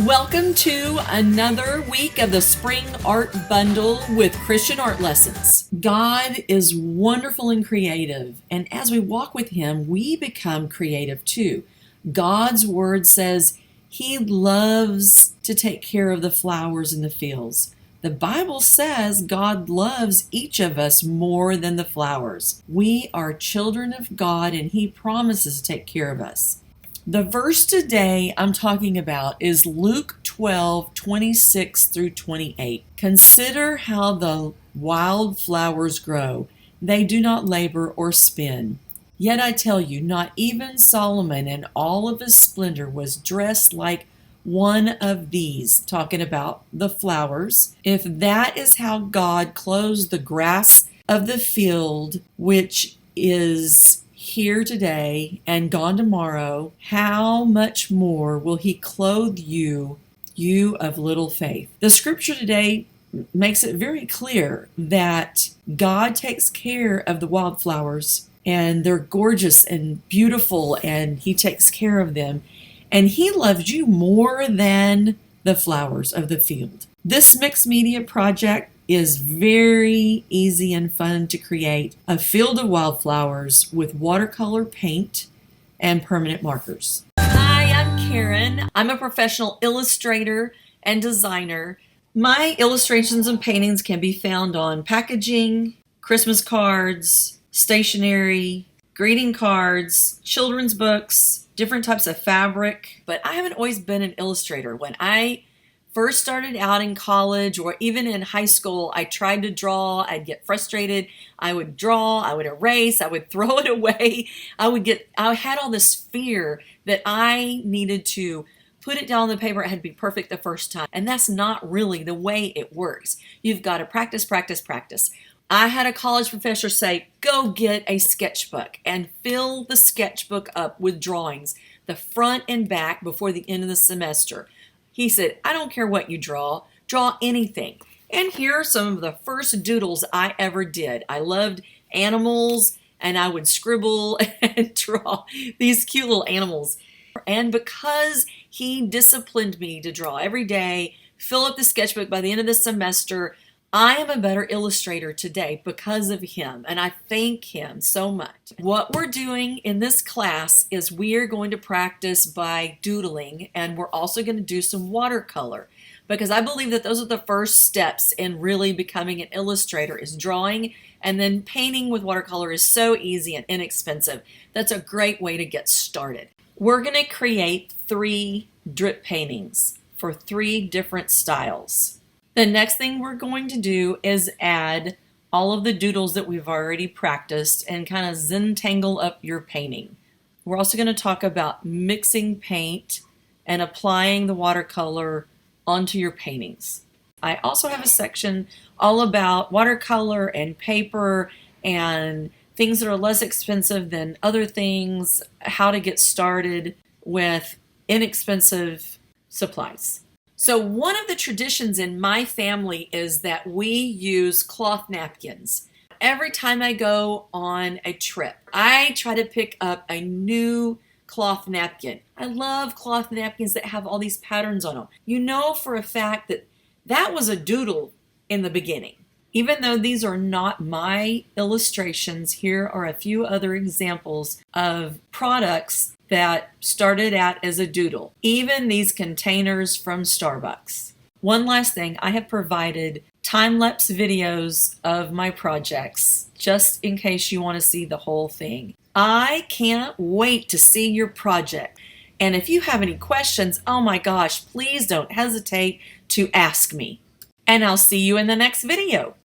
Welcome to another week of the Spring Art Bundle with Christian Art Lessons. God is wonderful and creative, and as we walk with Him, we become creative too. God's Word says He loves to take care of the flowers in the fields. The Bible says God loves each of us more than the flowers. We are children of God, and He promises to take care of us. The verse today I'm talking about is Luke 12:26 through 28. Consider how the wildflowers grow. They do not labor or spin. Yet I tell you, not even Solomon in all of his splendor was dressed like one of these, talking about the flowers. If that is how God clothes the grass of the field, which is here today and gone tomorrow, how much more will He clothe you, you of little faith? The scripture today makes it very clear that God takes care of the wildflowers, and they're gorgeous and beautiful, and He takes care of them, and He loves you more than the flowers of the field. This mixed media project is very easy and fun to create a field of wildflowers with watercolor paint and permanent markers. Hi, I'm Karen. I'm a professional illustrator and designer. My illustrations and paintings can be found on packaging, Christmas cards, stationery, greeting cards, children's books, different types of fabric. But I haven't always been an illustrator. When I first started out in college or even in high school, I tried to draw. I'd get frustrated. I would draw, I would erase, I would throw it away. I had all this fear that I needed to put it down on the paper. It had to be perfect the first time. And that's not really the way it works. You've got to practice, practice, practice. I had a college professor say, go get a sketchbook and fill the sketchbook up with drawings, the front and back, before the end of the semester. He said, I don't care what you draw anything. And here are some of the first doodles I ever did. I loved animals, and I would scribble and draw these cute little animals. And because he disciplined me to draw every day, fill up the sketchbook by the end of the semester, I am a better illustrator today because of him, and I thank him so much. What we're doing in this class is we are going to practice by doodling, and we're also going to do some watercolor, because I believe that those are the first steps in really becoming an illustrator, is drawing, and then painting with watercolor is so easy and inexpensive. That's a great way to get started. We're going to create 3 drip paintings for 3 different styles. The next thing we're going to do is add all of the doodles that we've already practiced and kind of Zintangle up your painting. We're also going to talk about mixing paint and applying the watercolor onto your paintings. I also have a section all about watercolor and paper and things that are less expensive than other things, how to get started with inexpensive supplies. So one of the traditions in my family is that we use cloth napkins. Every time I go on a trip, I try to pick up a new cloth napkin. I love cloth napkins that have all these patterns on them. You know for a fact that that was a doodle in the beginning. Even though these are not my illustrations, here are a few other examples of products that started out as a doodle. Even these containers from Starbucks. One last thing, I have provided time-lapse videos of my projects, just in case you want to see the whole thing. I can't wait to see your project. And if you have any questions, oh my gosh, please don't hesitate to ask me. And I'll see you in the next video.